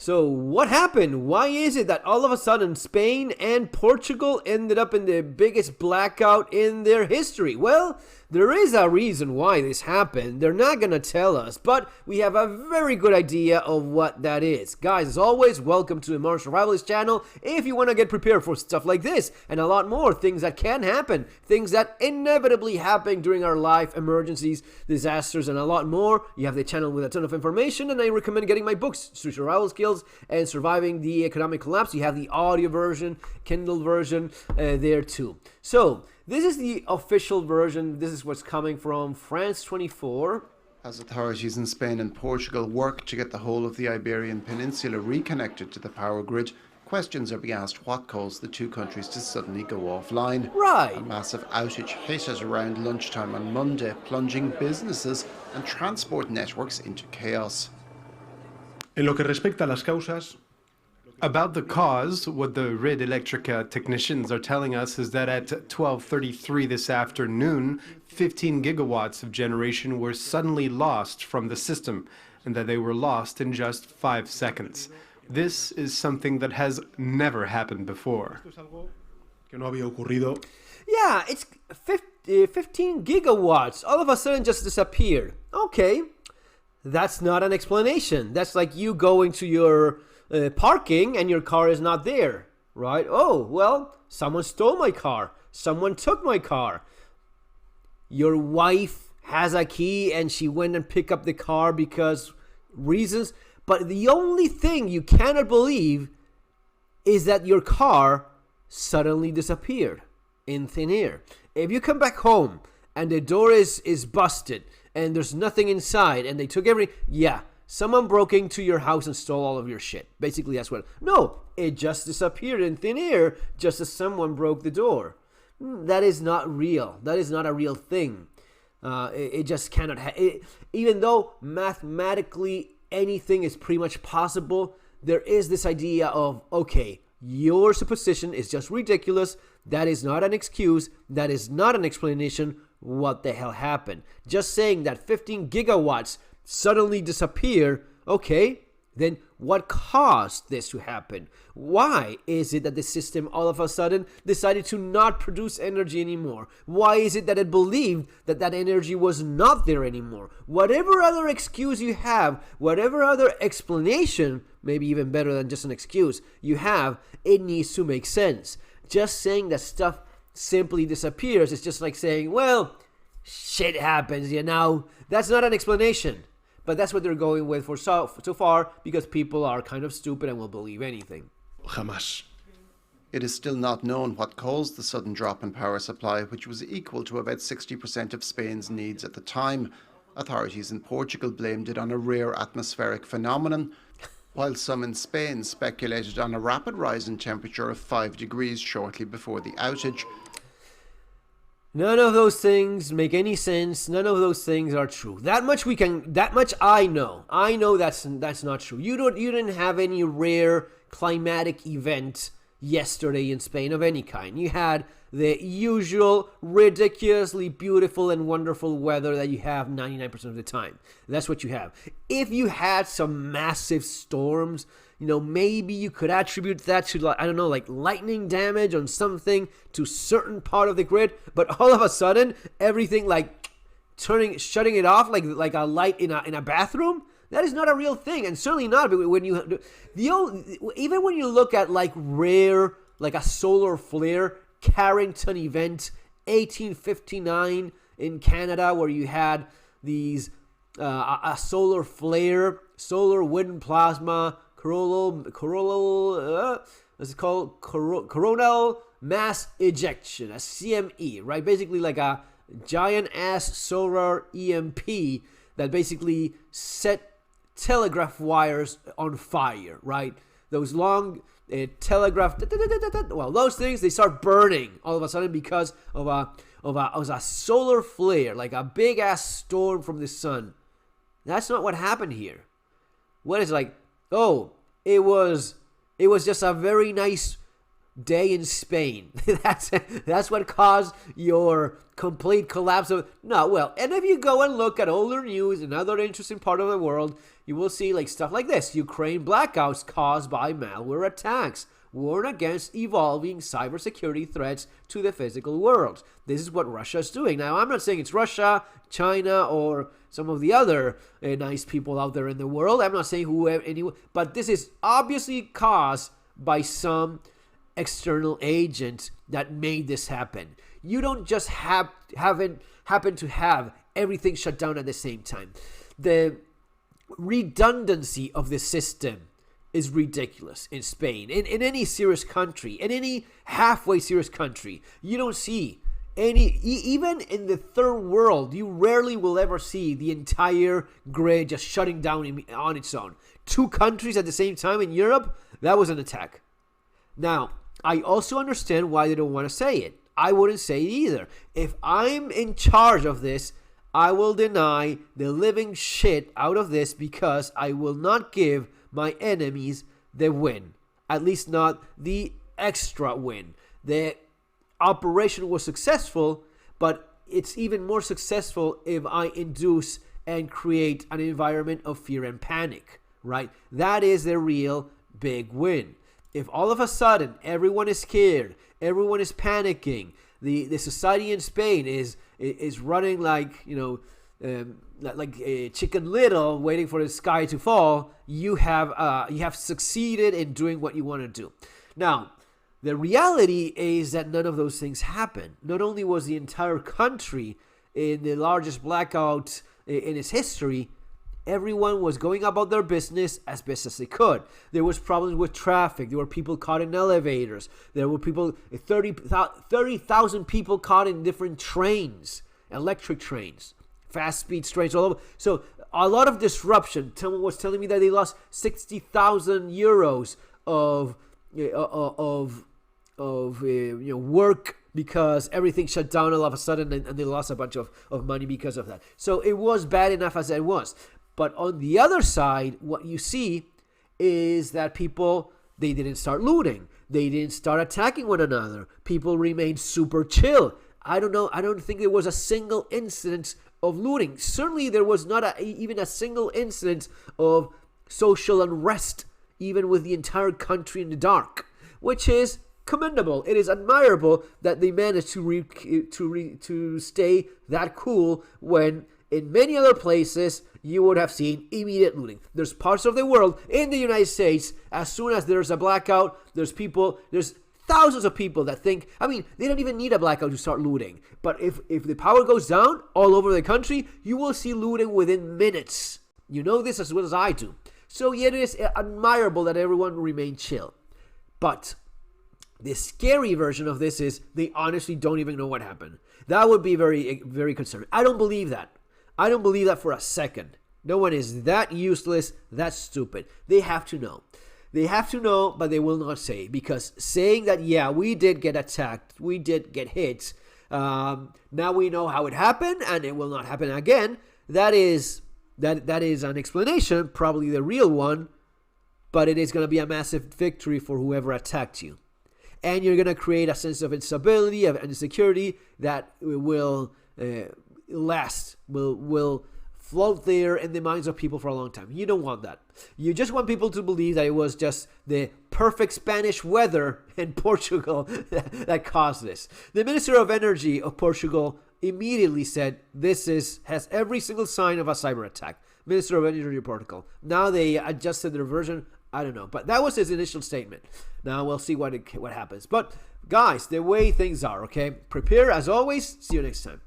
So what happened? Why is it that all of a sudden Spain and Portugal ended up in the biggest blackout in their history? Well, there is a reason why this happened. They're not going to tell us, but we have a very good idea of what that is. Guys, as always, welcome to the Modern Survivalist channel. If you want to get prepared for stuff like this and a lot more, things that can happen, things that inevitably happen during our life, emergencies, disasters, and a lot more, you have the channel with a ton of information, and I recommend getting my books, Survival Skills and Surviving the Economic Collapse. You have the audio version, Kindle version there too. So this is the official version. This is what's coming from France 24. As authorities in Spain and Portugal work to get the whole of the Iberian Peninsula reconnected to the power grid, questions are being asked what caused the two countries to suddenly go offline. Right. A massive outage hit at around lunchtime on Monday, plunging businesses and transport networks into chaos. En lo que respecta a las causas, about the cause, what the Red Electrica technicians are telling us is that at 12:33 this afternoon, 15 gigawatts of generation were suddenly lost from the system, and that they were lost in just 5 seconds. This is something that has never happened before. Yeah, it's 15 gigawatts. All of a sudden just disappeared. Okay. That's not an explanation. That's like you going to your parking and your car is not there, right? Oh, well, someone stole my car. Someone took my car. Your wife has a key and she went and picked up the car because reasons. But the only thing you cannot believe is that your car suddenly disappeared in thin air. If you come back home and the door is busted, and there's nothing inside, and they took everything. Yeah, someone broke into your house and stole all of your shit. Basically, that's what. No, it just disappeared in thin air, just as someone broke the door. That is not real. That is not a real thing. It just cannot. Even though mathematically anything is pretty much possible, there is this idea of, okay, your supposition is just ridiculous. That is not an excuse. That is not an explanation. What the hell happened? Just saying that 15 gigawatts suddenly disappear, okay, then what caused this to happen? Why is it that the system all of a sudden decided to not produce energy anymore? Why is it that it believed that that energy was not there anymore? Whatever other excuse you have, whatever other explanation, maybe even better than just an excuse you have, it needs to make sense. Just saying that stuff simply disappears. It's just like saying, well, shit happens, you know. That's not an explanation. But that's what they're going with for so far, because people are kind of stupid and will believe anything. Jamás. It is still not known what caused the sudden drop in power supply, which was equal to about 60% of Spain's needs at the time. Authorities in Portugal blamed it on a rare atmospheric phenomenon, while some in Spain speculated on a rapid rise in temperature of 5 degrees shortly before the outage. None of those things make any sense. None of those things are true. That much I know. I know that's not true. You didn't have any rare climatic event yesterday in Spain of any kind. You had the usual ridiculously beautiful and wonderful weather that you have 99% of the time. That's what you have. If you had some massive storms, you know, maybe you could attribute that to, like, I don't know, like lightning damage on something to certain part of the grid, but all of a sudden everything like shutting it off like a light in a bathroom. That is not a real thing, and certainly not when you even when you look at like rare, like a solar flare, Carrington event, 1859 in Canada, where you had these a solar flare, solar wind plasma, coronal mass ejection, a CME, right? Basically like a giant ass solar EMP that basically set telegraph wires on fire, right? Those long telegraph, well, those things, they start burning all of a sudden because of a solar flare, like a big ass storm from the sun. That's not what happened here. What is like, oh, it was just a very nice day in Spain. That's what caused your complete collapse of. No, well, and if you go and look at older news in other interesting part of the world, you will see like stuff like this: Ukraine blackouts caused by malware attacks. Warn against evolving cybersecurity threats to the physical world. This is what Russia is doing. Now, I'm not saying it's Russia, China, or some of the other nice people out there in the world. I'm not saying whoever, anyone, but this is obviously caused by some external agent that made this happen. You don't just happen to have everything shut down at the same time. The redundancy of the system is ridiculous in Spain, in any serious country, in any halfway serious country. You don't see any, even in the third world, you rarely will ever see the entire grid just shutting down on its own. 2 countries at the same time in Europe, that was an attack. Now, I also understand why they don't want to say it. I wouldn't say it either. If I'm in charge of this, I will deny the living shit out of this because I will not give my enemies the win. At least not the extra win. The operation was successful, but it's even more successful if I induce and create an environment of fear and panic, right? That is the real big win. If all of a sudden everyone is scared, everyone is panicking, the society in Spain is running like, like a Chicken Little waiting for the sky to fall, you have succeeded in doing what you want to do. Now, the reality is that none of those things happened. Not only was the entire country in the largest blackout in its history, everyone was going about their business as best as they could. There was problems with traffic. There were people caught in elevators. There were 30,000 people caught in different trains, electric trains, fast-speed trains all over. So a lot of disruption. Someone was telling me that they lost 60,000 euros of work because everything shut down all of a sudden, and they lost a bunch of money because of that. So it was bad enough as it was. But on the other side, what you see is that people, they didn't start looting. They didn't start attacking one another. People remained super chill. I don't know. I don't think there was a single incident of looting. Certainly there was not even a single incident of social unrest, even with the entire country in the dark, which is commendable. It is admirable that they managed to stay that cool when in many other places you would have seen immediate looting. There's parts of the world, in the United States, as soon as there's a blackout, there's thousands of people that think, they don't even need a blackout to start looting. But if the power goes down all over the country, you will see looting within minutes. You know this as well as I do. So yeah, it is admirable that everyone remained chill. But the scary version of this is they honestly don't even know what happened. That would be very, very concerning. I don't believe that. I don't believe that for a second. No one is that useless, that stupid. They have to know. They have to know, but they will not say. Because saying that, yeah, we did get attacked, we did get hit, now we know how it happened and it will not happen again, that is an explanation, probably the real one, but it is going to be a massive victory for whoever attacked you. And you're going to create a sense of instability, of insecurity that will last, will float there in the minds of people for a long time. You don't want that. You just want people to believe that it was just the perfect Spanish weather in Portugal that caused this. The Minister of Energy of Portugal immediately said this has every single sign of a cyber attack. Minister of Energy of Portugal. Now they adjusted their version. I don't know, but that was his initial statement. Now we'll see what happens. But guys, the way things are, okay? Prepare as always. See you next time.